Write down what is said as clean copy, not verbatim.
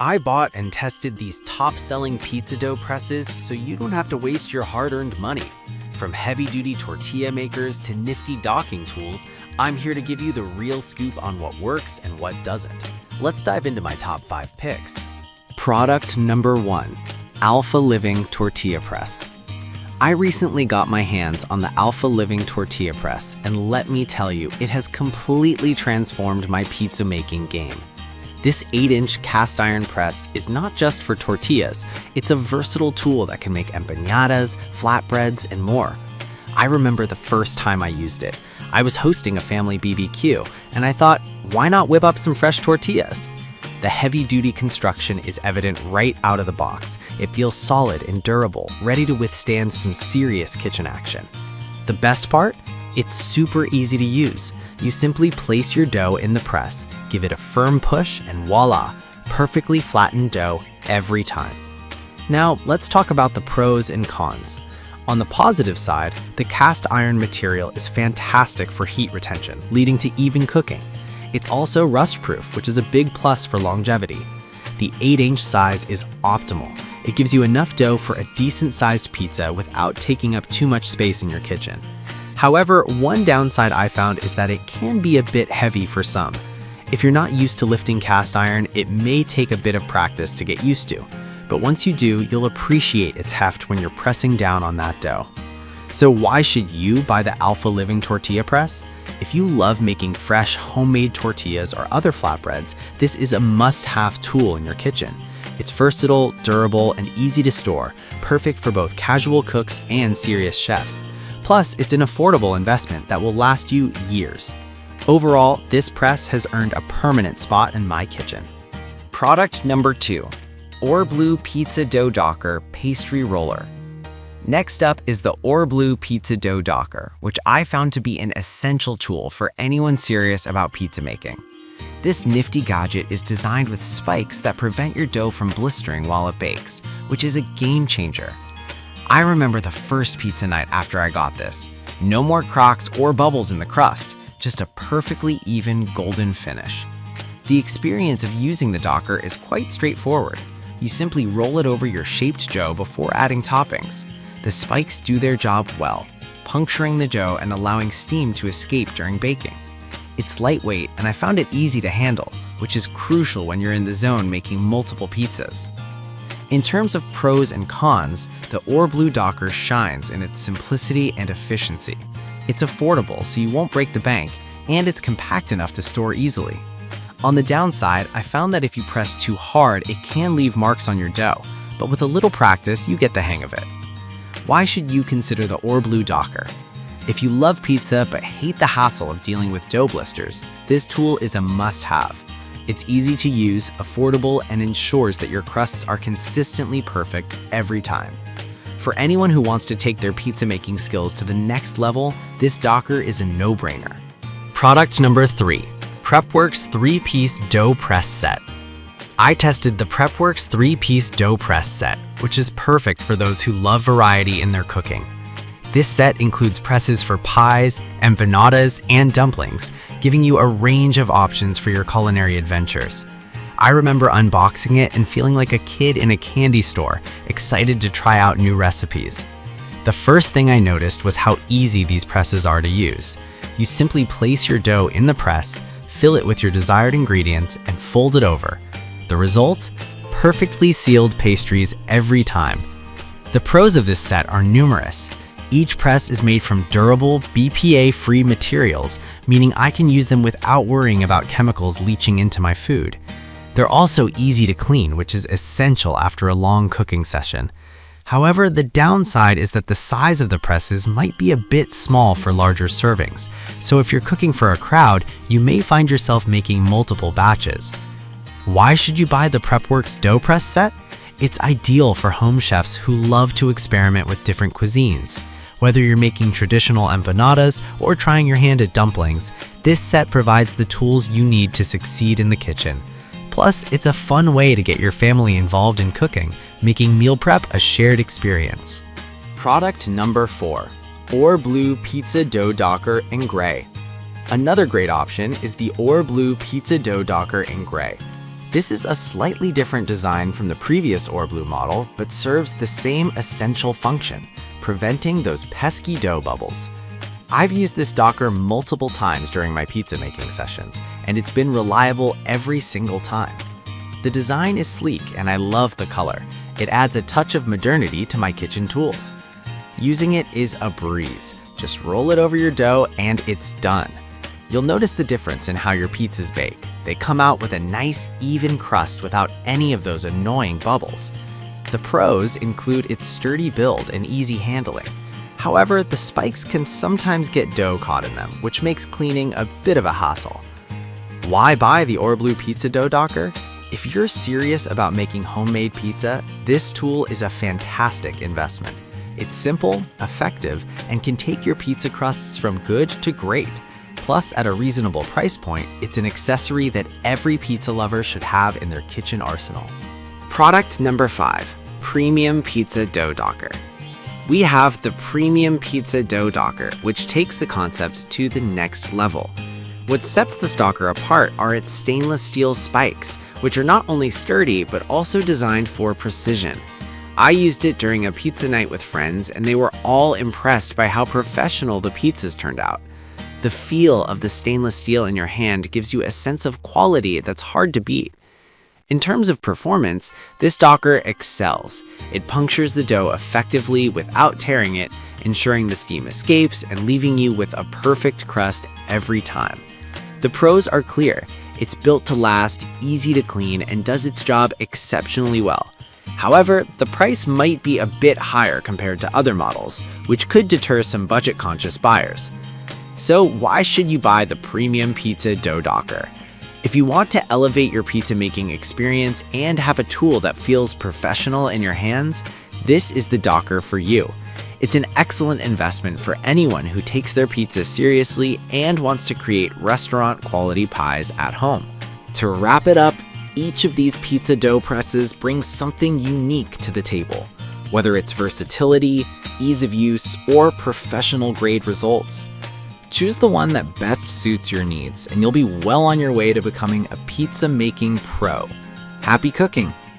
I bought and tested these top-selling pizza dough presses so you don't have to waste your hard-earned money. From heavy-duty tortilla makers to nifty docking tools, I'm here to give you the real scoop on what works and what doesn't. Let's dive into my top 5 picks. Product number 1, Alpha Living Tortilla Press. I recently got my hands on the Alpha Living Tortilla Press, and let me tell you, it has completely transformed my pizza making game. This 8-inch cast iron press is not just for tortillas, it's a versatile tool that can make empanadas, flatbreads, and more. I remember the first time I used it. I was hosting a family BBQ, and I thought, why not whip up some fresh tortillas? The heavy-duty construction is evident right out of the box. It feels solid and durable, ready to withstand some serious kitchen action. The best part? It's super easy to use. You simply place your dough in the press, give it a firm push, and voila, perfectly flattened dough every time. Now, let's talk about the pros and cons. On the positive side, the cast iron material is fantastic for heat retention, leading to even cooking. It's also rust-proof, which is a big plus for longevity. The 8-inch size is optimal. It gives you enough dough for a decent-sized pizza without taking up too much space in your kitchen. However, one downside I found is that it can be a bit heavy for some. If you're not used to lifting cast iron, it may take a bit of practice to get used to. But once you do, you'll appreciate its heft when you're pressing down on that dough. So why should you buy the Alpha Living Tortilla Press? If you love making fresh, homemade tortillas or other flatbreads, this is a must-have tool in your kitchen. It's versatile, durable, and easy to store, perfect for both casual cooks and serious chefs. Plus, it's an affordable investment that will last you years. Overall, this press has earned a permanent spot in my kitchen. Product number 2, Orblue Pizza Dough Docker Pastry Roller. Next up is the Orblue Pizza Dough Docker, which I found to be an essential tool for anyone serious about pizza making. This nifty gadget is designed with spikes that prevent your dough from blistering while it bakes, which is a game changer. I remember the first pizza night after I got this. No more cracks or bubbles in the crust, just a perfectly even golden finish. The experience of using the docker is quite straightforward. You simply roll it over your shaped dough before adding toppings. The spikes do their job well, puncturing the dough and allowing steam to escape during baking. It's lightweight, and I found it easy to handle, which is crucial when you're in the zone making multiple pizzas. In terms of pros and cons, the Orblue Docker shines in its simplicity and efficiency. It's affordable, so you won't break the bank, and it's compact enough to store easily. On the downside, I found that if you press too hard, it can leave marks on your dough, but with a little practice, you get the hang of it. Why should you consider the Orblue Docker? If you love pizza but hate the hassle of dealing with dough blisters, this tool is a must-have. It's easy to use, affordable, and ensures that your crusts are consistently perfect every time. For anyone who wants to take their pizza making skills to the next level, this docker is a no-brainer. Product number 3, Prepworks 3-piece dough press set. I tested the Prepworks 3-piece dough press set, which is perfect for those who love variety in their cooking. This set includes presses for pies, empanadas, and dumplings, giving you a range of options for your culinary adventures. I remember unboxing it and feeling like a kid in a candy store, excited to try out new recipes. The first thing I noticed was how easy these presses are to use. You simply place your dough in the press, fill it with your desired ingredients, and fold it over. The result? Perfectly sealed pastries every time. The pros of this set are numerous. Each press is made from durable, BPA-free materials, meaning I can use them without worrying about chemicals leaching into my food. They're also easy to clean, which is essential after a long cooking session. However, the downside is that the size of the presses might be a bit small for larger servings, so if you're cooking for a crowd, you may find yourself making multiple batches. Why should you buy the Prepworks dough press set? It's ideal for home chefs who love to experiment with different cuisines. Whether you're making traditional empanadas or trying your hand at dumplings, this set provides the tools you need to succeed in the kitchen. Plus, it's a fun way to get your family involved in cooking, making meal prep a shared experience. Product number 4, Orblue Pizza Dough Docker in Gray. Another great option is the Orblue Pizza Dough Docker in Gray. This is a slightly different design from the previous Orblue model, but serves the same essential function, preventing those pesky dough bubbles. I've used this docker multiple times during my pizza making sessions, and it's been reliable every single time. The design is sleek and I love the color. It adds a touch of modernity to my kitchen tools. Using it is a breeze. Just roll it over your dough and it's done. You'll notice the difference in how your pizzas bake. They come out with a nice, even crust without any of those annoying bubbles. The pros include its sturdy build and easy handling. However, the spikes can sometimes get dough caught in them, which makes cleaning a bit of a hassle. Why buy the Orblue Pizza Dough Docker? If you're serious about making homemade pizza, this tool is a fantastic investment. It's simple, effective, and can take your pizza crusts from good to great. Plus, at a reasonable price point, it's an accessory that every pizza lover should have in their kitchen arsenal. Product number 5, Premium Pizza Dough Docker. We have the Premium Pizza Dough Docker, which takes the concept to the next level. What sets this docker apart are its stainless steel spikes, which are not only sturdy, but also designed for precision. I used it during a pizza night with friends, and they were all impressed by how professional the pizzas turned out. The feel of the stainless steel in your hand gives you a sense of quality that's hard to beat. In terms of performance, this docker excels. It punctures the dough effectively without tearing it, ensuring the steam escapes and leaving you with a perfect crust every time. The pros are clear. It's built to last, easy to clean, and does its job exceptionally well. However, the price might be a bit higher compared to other models, which could deter some budget-conscious buyers. So why should you buy the Premium Pizza Dough Docker? If you want to elevate your pizza making experience and have a tool that feels professional in your hands, this is the docker for you. It's an excellent investment for anyone who takes their pizza seriously and wants to create restaurant-quality pies at home. To wrap it up, each of these pizza dough presses brings something unique to the table, whether it's versatility, ease of use, or professional-grade results. Choose the one that best suits your needs, and you'll be well on your way to becoming a pizza-making pro. Happy cooking!